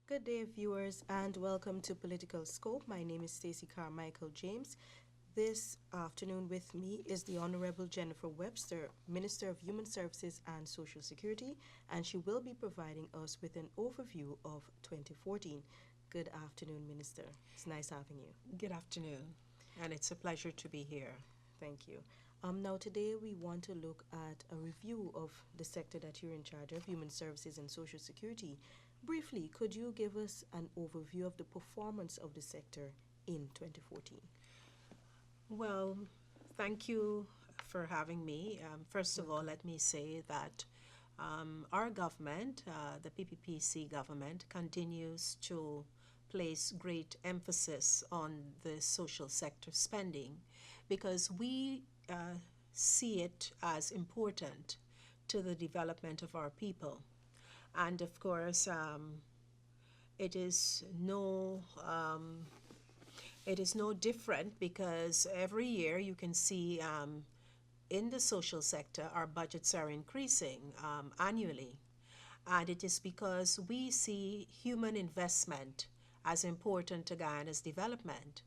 Good day, viewers, and welcome to Political Scope. My name is Stacey Carmichael James. This afternoon with me is the Honorable Jennifer Webster, Minister of Human Services and Social Security, and she will be providing us with an overview of 2014. Good afternoon, Minister. It's nice having you. Good afternoon, and it's a pleasure to be here. Thank you. Now, today we want to look at a review of the sector that you're in charge of, Human Services and Social Security. Briefly, could you give us an overview of the performance of the sector in 2014? Well, thank you for having me. First of all, let me say that our government, the PPPC government, continues to place great emphasis on the social sector spending because we see it as important to the development of our people. And of course, it is no different because every year you can see in the social sector our budgets are increasing annually. And it is because we see human investment as important to Guyana's development.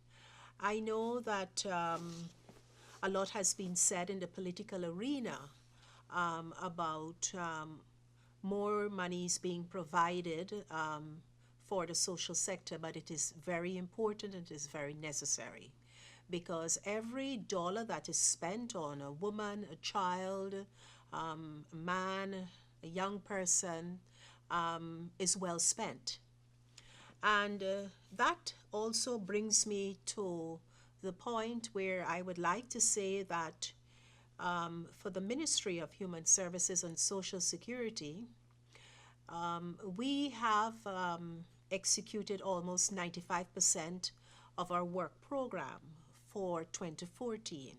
I know that a lot has been said in the political arena about more monies being provided for the social sector, but it is very important and it is very necessary because every dollar that is spent on a woman, a child, a man, a young person is well spent. And that also brings me to the point where I would like to say that for the Ministry of Human Services and Social Security, we have executed almost 95% of our work program for 2014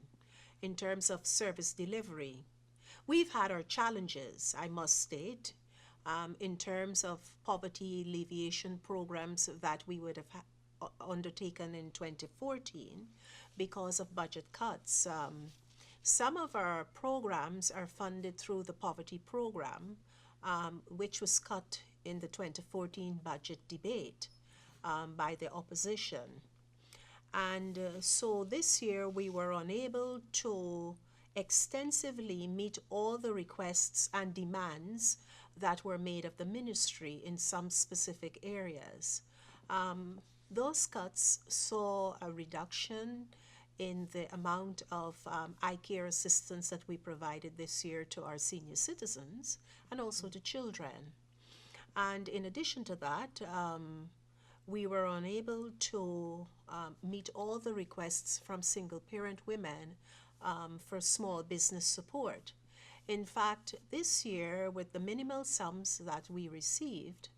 in terms of service delivery. We've had our challenges, I must state, in terms of poverty alleviation programs that we would have undertaken in 2014 because of budget cuts. Some of our programs are funded through the poverty program, which was cut in the 2014 budget debate by the opposition. And so this year we were unable to extensively meet all the requests and demands that were made of the ministry in some specific areas. Those cuts saw a reduction in the amount of eye care assistance that we provided this year to our senior citizens and also to children. And in addition to that, we were unable to meet all the requests from single-parent women for small business support. In fact, this year, with the minimal sums that we received,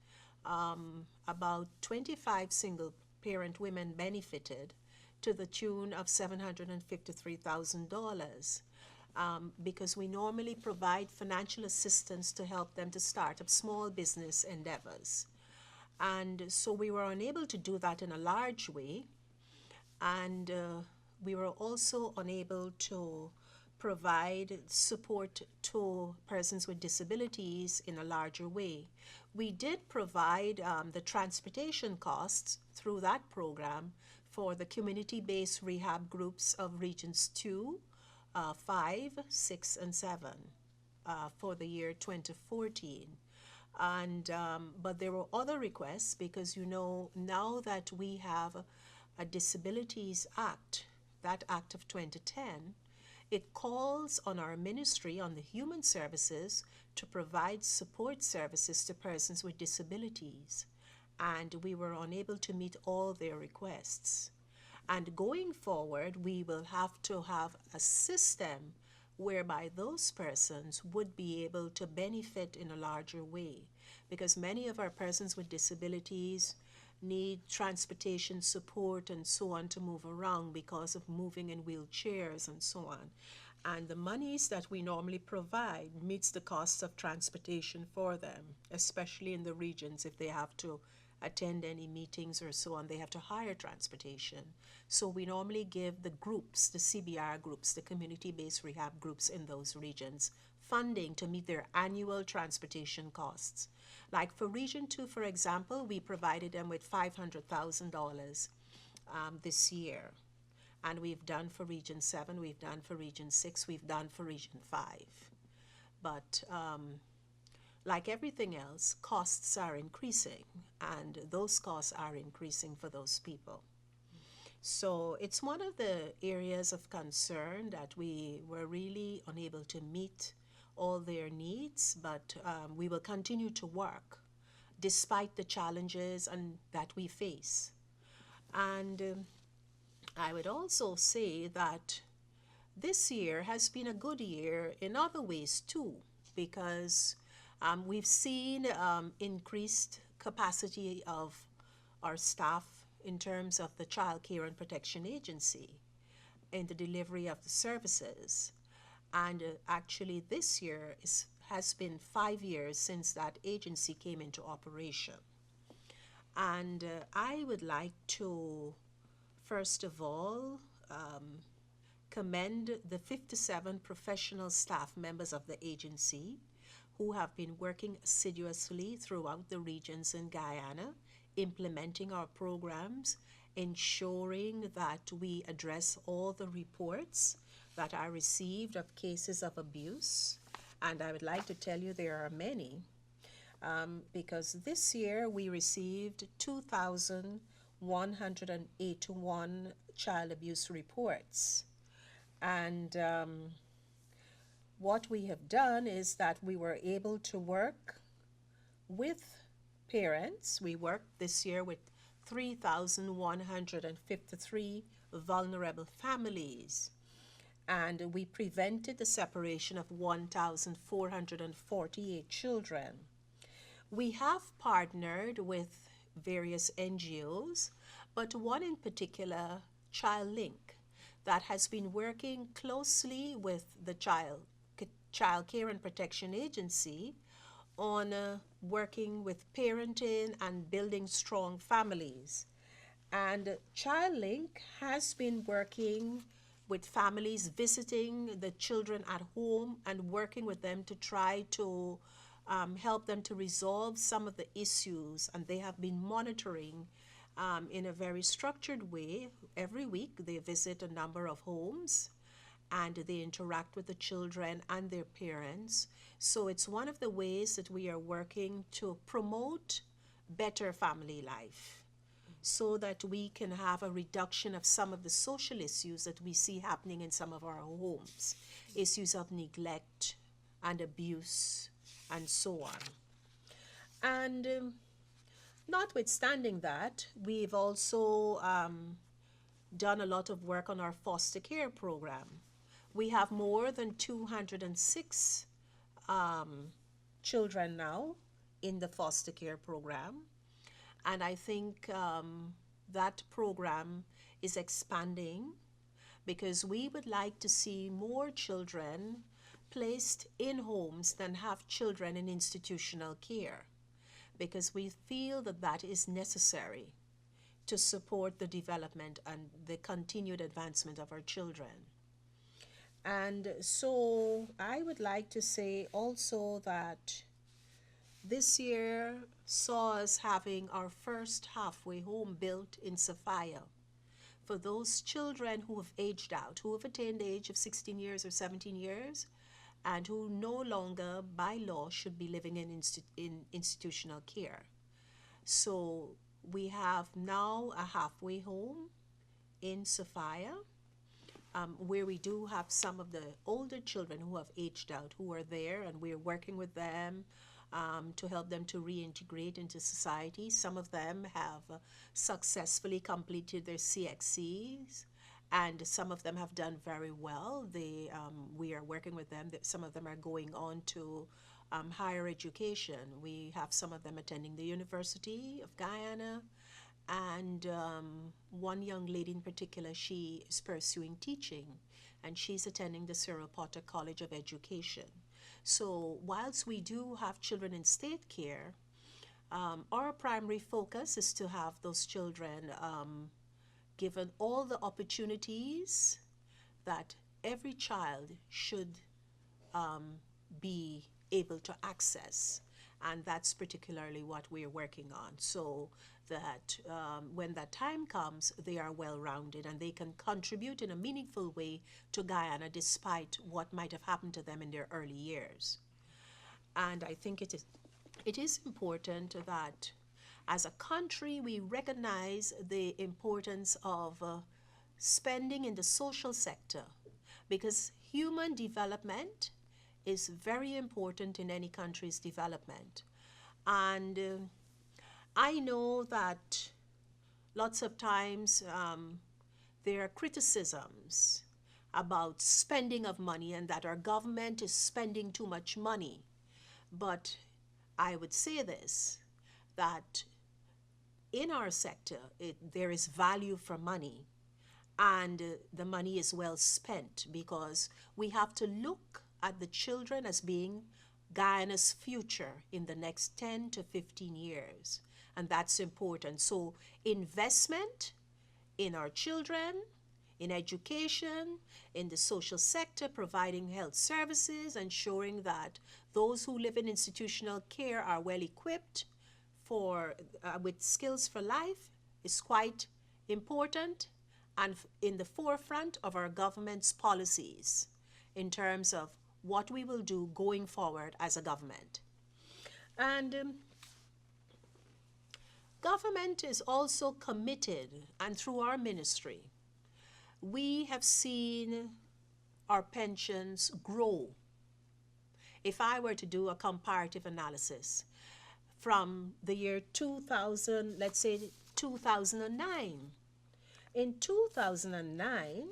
about 25 single-parent women benefited to the tune of $753,000 because we normally provide financial assistance to help them to start up small business endeavors. And so we were unable to do that in a large way, and we were also unable to provide support to persons with disabilities in a larger way. We did provide the transportation costs through that program for the community-based rehab groups of Regions 2, 5, 6, and 7 for the year 2014. And but there were other requests because, you know, now that we have a Disabilities Act, that Act of 2010, it calls on our ministry, on the Human Services, to provide support services to persons with disabilities. And we were unable to meet all their requests. And going forward, we will have to have a system whereby those persons would be able to benefit in a larger way. Because many of our persons with disabilities need transportation support and so on to move around because of moving in wheelchairs and so on. And the monies that we normally provide meets the cost of transportation for them, especially in the regions. If they have to attend any meetings or so on, they have to hire transportation. So we normally give the groups, the CBR groups, the community-based rehab groups in those regions, funding to meet their annual transportation costs. Like for Region 2, for example, we provided them with $500,000 this year. And we've done for Region 7, we've done for Region 6, we've done for Region 5. But like everything else, costs are increasing, and those costs are increasing for those people. So it's one of the areas of concern that we were really unable to meet all their needs, but we will continue to work despite the challenges that we face. And I would also say that this year has been a good year in other ways too, because we've seen increased capacity of our staff in terms of the Child Care and Protection Agency in the delivery of the services. And actually this year has been 5 years since that agency came into operation. And I would like to, first of all, commend the 57 professional staff members of the agency who have been working assiduously throughout the regions in Guyana, implementing our programs, ensuring that we address all the reports that are received of cases of abuse. And I would like to tell you there are many, because this year we received 2,181 child abuse reports. And what we have done is that we were able to work with parents. We worked this year with 3,153 vulnerable families, and we prevented the separation of 1,448 children. We have partnered with various NGOs, but one in particular, Child Link, that has been working closely with the Child Care and Protection Agency on working with parenting and building strong families. And Child Link has been working with families, visiting the children at home and working with them to try to help them to resolve some of the issues. And they have been monitoring in a very structured way. Every week they visit a number of homes and they interact with the children and their parents. So it's one of the ways that we are working to promote better family life, so that we can have a reduction of some of the social issues that we see happening in some of our homes, issues of neglect and abuse and so on. And notwithstanding that, we've also done a lot of work on our foster care program. We have more than 206 children now in the foster care program. And I think that program is expanding because we would like to see more children placed in homes than have children in institutional care, because we feel that that is necessary to support the development and the continued advancement of our children. And so I would like to say also that this year saw us having our first halfway home built in Sophia for those children who have aged out, who have attained the age of 16 years or 17 years, and who no longer by law should be living in institutional care. So we have now a halfway home in Sophia, where we do have some of the older children who have aged out who are there, and we're working with them to help them to reintegrate into society. Some of them have successfully completed their CXCs, and some of them have done very well. We are working with them. Some of them are going on to higher education. We have some of them attending the University of Guyana, and one young lady in particular, she is pursuing teaching, and she's attending the Cyril Potter College of Education. So whilst we do have children in state care, our primary focus is to have those children given all the opportunities that every child should be able to access. And that's particularly what we're working on, so that when that time comes, they are well rounded and they can contribute in a meaningful way to Guyana despite what might have happened to them in their early years. And I think it is important that as a country we recognize the importance of spending in the social sector, because human development is very important in any country's development. And I know that lots of times there are criticisms about spending of money and that our government is spending too much money. But I would say this, that in our sector, there is value for money, and the money is well spent, because we have to look at the children as being Guyana's future in the next 10 to 15 years. And that's important. So investment in our children, in education, in the social sector, providing health services, ensuring that those who live in institutional care are well equipped with skills for life is quite important and in the forefront of our government's policies in terms of what we will do going forward as a government. And government is also committed, and through our ministry, we have seen our pensions grow. If I were to do a comparative analysis from the year 2000, let's say 2009. In 2009,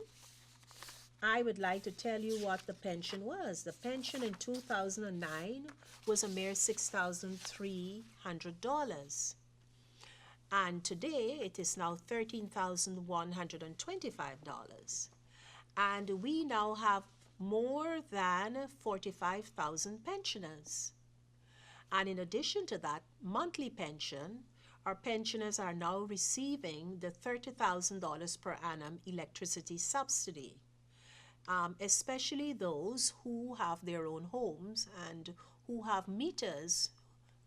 I would like to tell you what the pension was. The pension in 2009 was a mere $6,300. And today it is now $13,125. And we now have more than 45,000 pensioners. And in addition to that monthly pension, our pensioners are now receiving the $30,000 per annum electricity subsidy, especially those who have their own homes and who have meters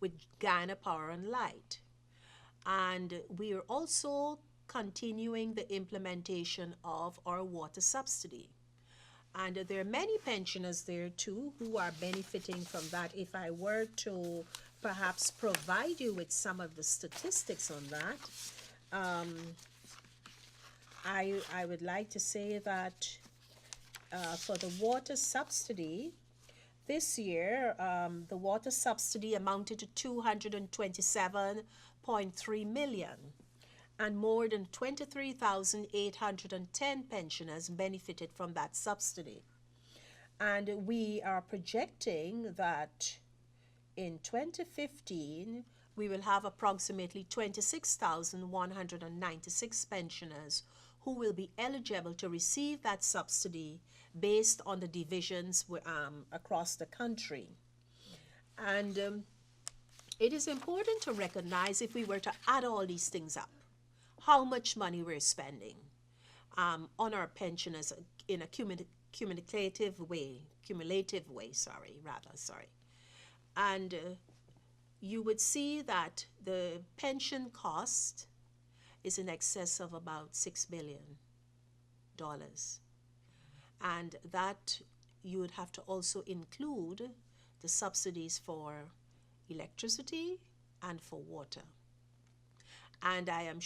with Guyana Power and Light. And we are also continuing the implementation of our water subsidy. And there are many pensioners there too who are benefiting from that. If I were to perhaps provide you with some of the statistics on that, I would like to say that for the water subsidy, this year, the water subsidy amounted to 227.3 million, and more than 23,810 pensioners benefited from that subsidy. And we are projecting that in 2015, we will have approximately 26,196 pensioners who will be eligible to receive that subsidy based on the divisions across the country. And it is important to recognize, if we were to add all these things up, how much money we're spending on our pensioners in a cumulative way. And you would see that the pension cost is in excess of about $6 billion. And that you would have to also include the subsidies for electricity and for water. And I am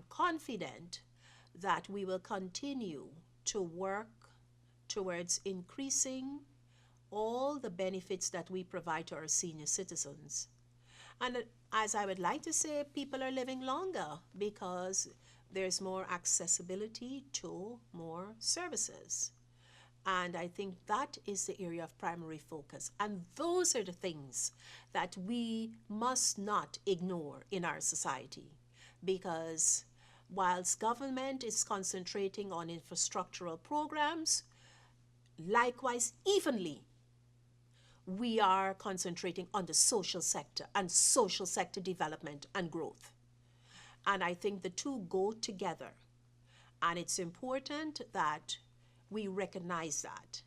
confident that we will continue to work towards increasing all the benefits that we provide to our senior citizens. And as I would like to say, people are living longer because there's more accessibility to more services. And I think that is the area of primary focus. And those are the things that we must not ignore in our society. Because whilst government is concentrating on infrastructural programs, likewise, evenly, we are concentrating on the social sector and social sector development and growth. And I think the two go together. And it's important that we recognize that.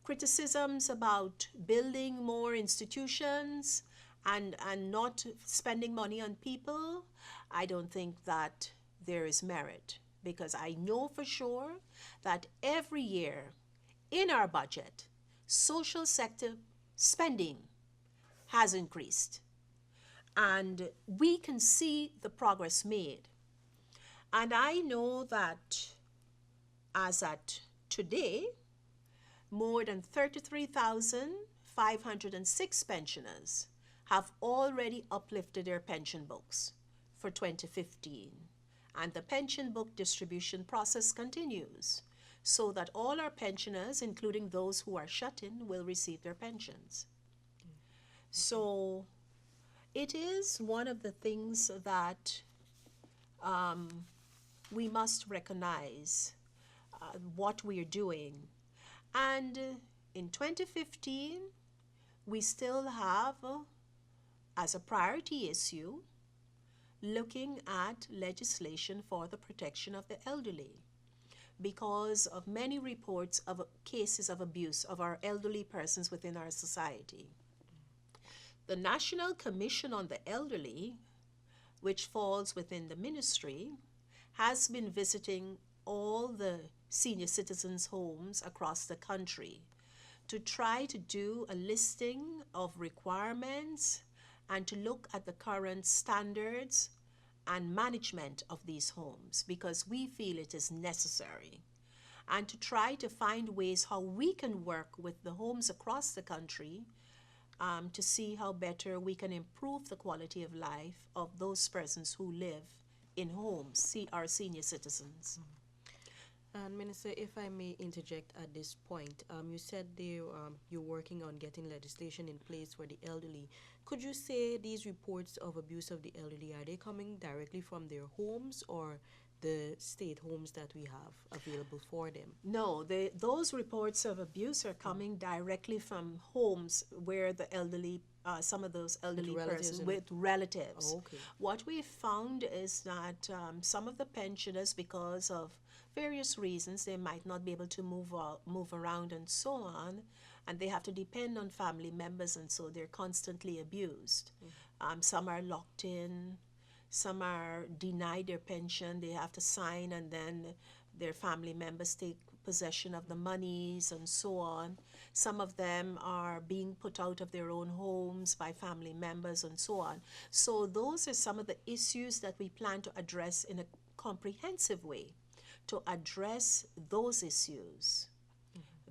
criticisms about building more institutions and not spending money on people, I don't think that there is merit, because I know for sure that every year in our budget, social sector spending has increased. And we can see the progress made. And I know that as at today, more than 33,506 pensioners have already uplifted their pension books for 2015. And the pension book distribution process continues, so that all our pensioners, including those who are shut in, will receive their pensions. So it is one of the things that we must recognize what we are doing. And in 2015, we still have, as a priority issue, looking at legislation for the protection of the elderly, because of many reports of cases of abuse of our elderly persons within our society. The National Commission on the Elderly, which falls within the ministry, has been visiting all the senior citizens' homes across the country to try to do a listing of requirements and to look at the current standards and management of these homes, because we feel it is necessary, and to try to find ways how we can work with the homes across the country to see how better we can improve the quality of life of those persons who live in homes, see our senior citizens. And Minister, if I may interject at this point, you said you're working on getting legislation in place for the elderly. Could you say these reports of abuse of the elderly, are they coming directly from their homes or the state homes that we have available for them? No, those reports of abuse are coming directly from homes where the elderly, some of those elderly persons with relatives. Oh, okay. What we found is that some of the pensioners, because of various reasons, they might not be able to move around and so on, and they have to depend on family members, and so they're constantly abused. Some are locked in, some are denied their pension, they have to sign, and then their family members take possession of the monies and so on. Some of them are being put out of their own homes by family members and so on. So those are some of the issues that we plan to address in a comprehensive way, to address those issues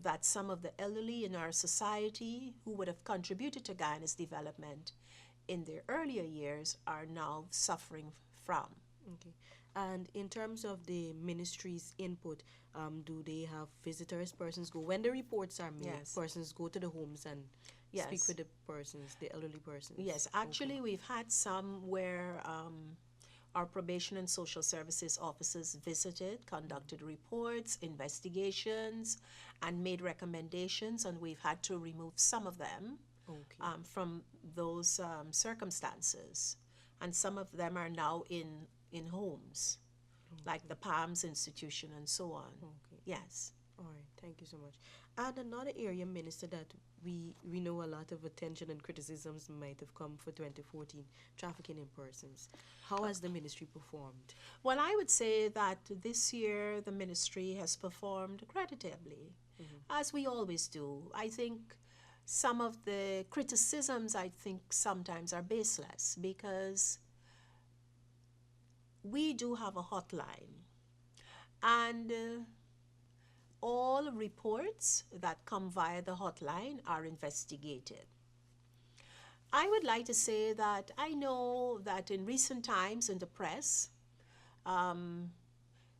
that some of the elderly in our society who would have contributed to Guyana's development in their earlier years are now suffering from. Okay. And in terms of the ministry's input, do they have visitors, persons go, when the reports are made, Yes. persons go to the homes and speak with the persons, the elderly persons? Yes, actually we've had some where our probation and social services officers visited, conducted reports, investigations, and made recommendations, and we've had to remove some of them from those circumstances. And some of them are now in homes, like the Palms Institution and so on. Okay. Yes. All right, thank you so much. And another area, Minister, that we know a lot of attention and criticisms might have come for 2014, trafficking in persons. How has the ministry performed? Well, I would say that this year the ministry has performed creditably, as we always do. I think some of the criticisms, I think, sometimes are baseless, because we do have a hotline, and all reports that come via the hotline are investigated. I would like to say that I know that in recent times in the press,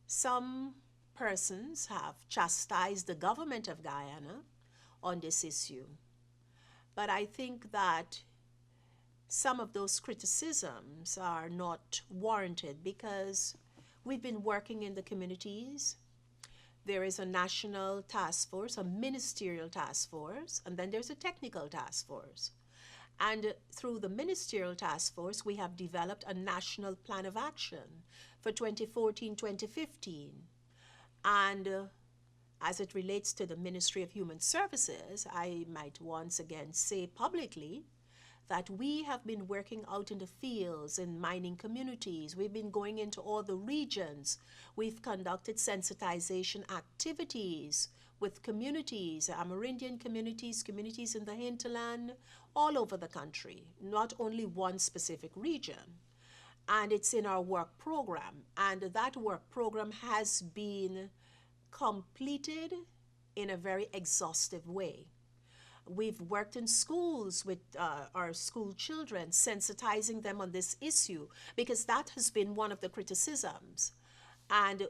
some persons have chastised the government of Guyana on this issue. But I think that some of those criticisms are not warranted, because we've been working in the communities. There is a national task force, a ministerial task force, and then there's a technical task force. And through the ministerial task force, we have developed a national plan of action for 2014-2015. And as it relates to the Ministry of Human Services, I might once again say publicly that we have been working out in the fields in mining communities. We've been going into all the regions. We've conducted sensitization activities with communities, Amerindian communities, communities in the hinterland, all over the country, not only one specific region. And it's in our work program. And that work program has been completed in a very exhaustive way. We've worked in schools with our school children, sensitizing them on this issue, because that has been one of the criticisms. And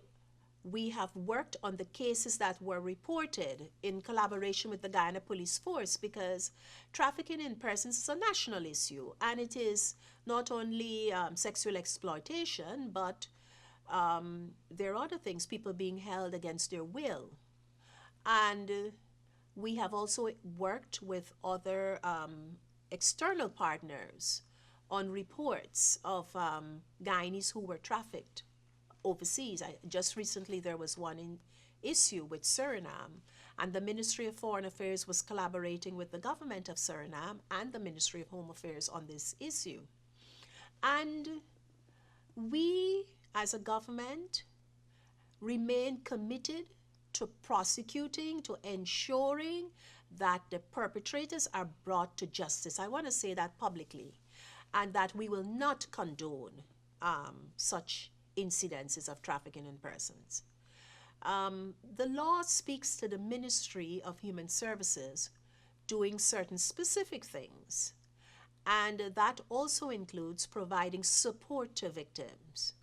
we have worked on the cases that were reported in collaboration with the Guyana Police Force, because trafficking in persons is a national issue, and it is not only sexual exploitation, but there are other things, people being held against their will. And we have also worked with other external partners on reports of Guyanese who were trafficked overseas. Just recently there was one in issue with Suriname, and the Ministry of Foreign Affairs was collaborating with the government of Suriname and the Ministry of Home Affairs on this issue. And we, as a government, remain committed to prosecuting, to ensuring that the perpetrators are brought to justice. I want to say that publicly, and that we will not condone such incidences of trafficking in persons. The law speaks to the Ministry of Human Services doing certain specific things, and that also includes providing support to victims.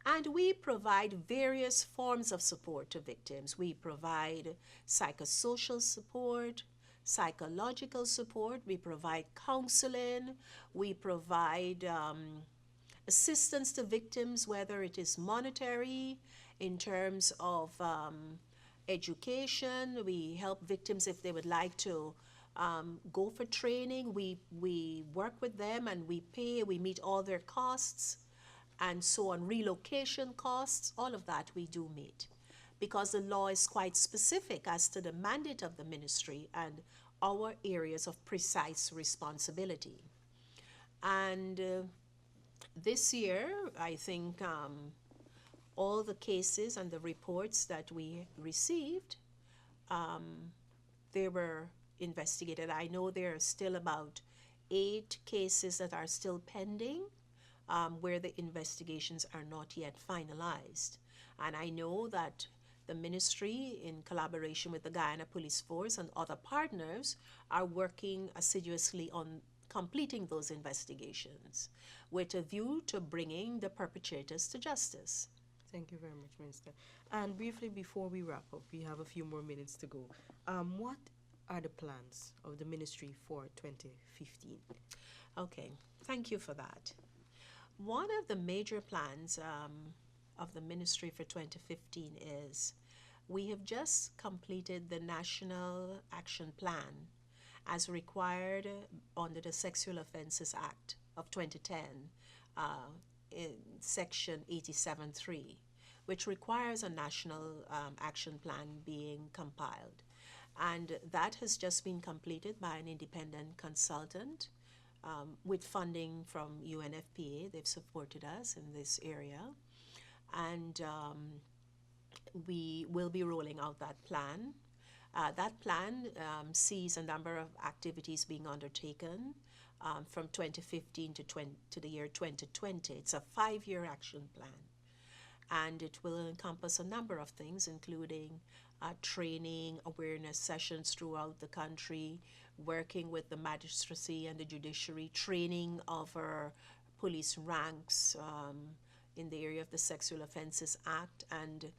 And we provide various forms of support to victims. We provide psychosocial support, psychological support, we provide counseling, we provide assistance to victims, whether it is monetary, in terms of education. We help victims if they would like to go for training. We work with them and we pay, we meet all their costs, and so on, relocation costs, all of that we do meet, because the law is quite specific as to the mandate of the ministry and our areas of precise responsibility. And this year, I think all the cases and the reports that we received, they were investigated. I know there are still about 8 cases that are still pending, where the investigations are not yet finalized. And I know that the ministry, in collaboration with the Guyana Police Force and other partners, are working assiduously on completing those investigations with a view to bringing the perpetrators to justice. Thank you very much, Minister. And briefly, before we wrap up, we have a few more minutes to go. What are the plans of the ministry for 2015? Okay, thank you for that. One of the major plans of the ministry for 2015 is we have just completed the National Action Plan as required under the Sexual Offences Act of 2010, in Section 87.3, which requires a national action plan being compiled. And that has just been completed by an independent consultant with funding from UNFPA. They've supported us in this area. And we will be rolling out that plan. That plan sees a number of activities being undertaken from 2015 to the year 2020. It's a 5-year action plan. And it will encompass a number of things, including training, awareness sessions throughout the country, working with the magistracy and the judiciary, training of our police ranks in the area of the Sexual Offences Act, and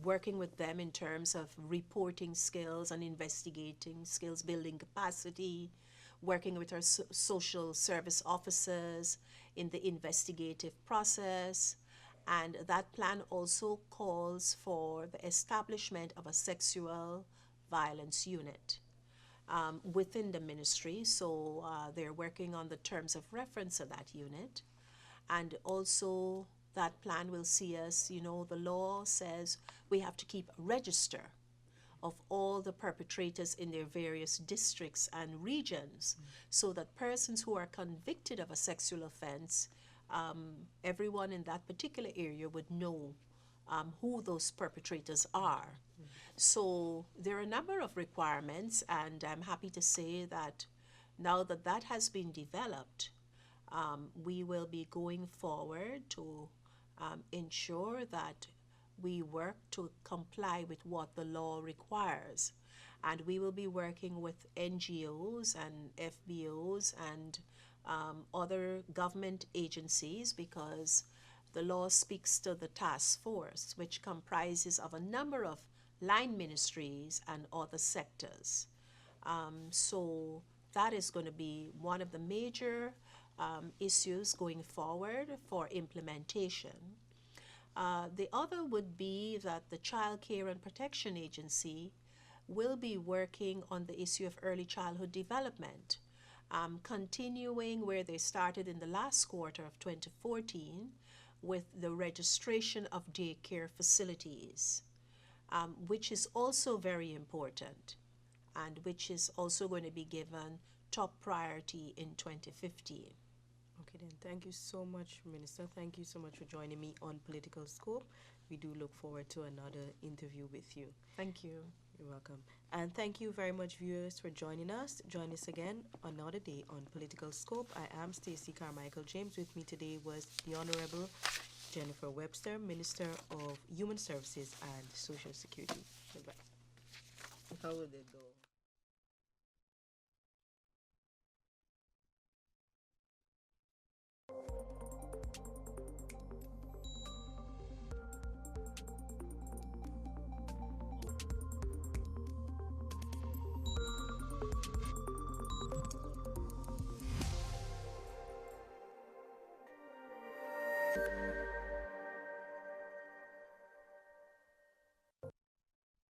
working with them in terms of reporting skills and investigating skills, building capacity, working with our social service officers in the investigative process. And that plan also calls for the establishment of a sexual violence unit within the ministry. So they're working on the terms of reference of that unit, and also That plan will see us, the law says we have to keep a register of all the perpetrators in their various districts and regions, so that persons who are convicted of a sexual offense, everyone in that particular area would know who those perpetrators are. So there are a number of requirements, and I'm happy to say that now that that has been developed, we will be going forward to ensure that we work to comply with what the law requires. And we will be working with NGOs and FBOs and other government agencies, because the law speaks to the task force, which comprises of a number of line ministries and other sectors. So that is going to be one of the major issues going forward for implementation. The other would be that the Child Care and Protection Agency will be working on the issue of early childhood development, continuing where they started in the last quarter of 2014 with the registration of daycare facilities, which is also very important and which is also going to be given top priority in 2015. Okay, then thank you so much, Minister. Thank you so much for joining me on Political Scope. We do look forward to another interview with you. Thank you. You're welcome. And thank you very much, viewers, for joining us. Join us again another day on Political Scope. I am Stacey Carmichael James. With me today was the Honorable Jennifer Webster, Minister of Human Services and Social Security. Goodbye. How would it go?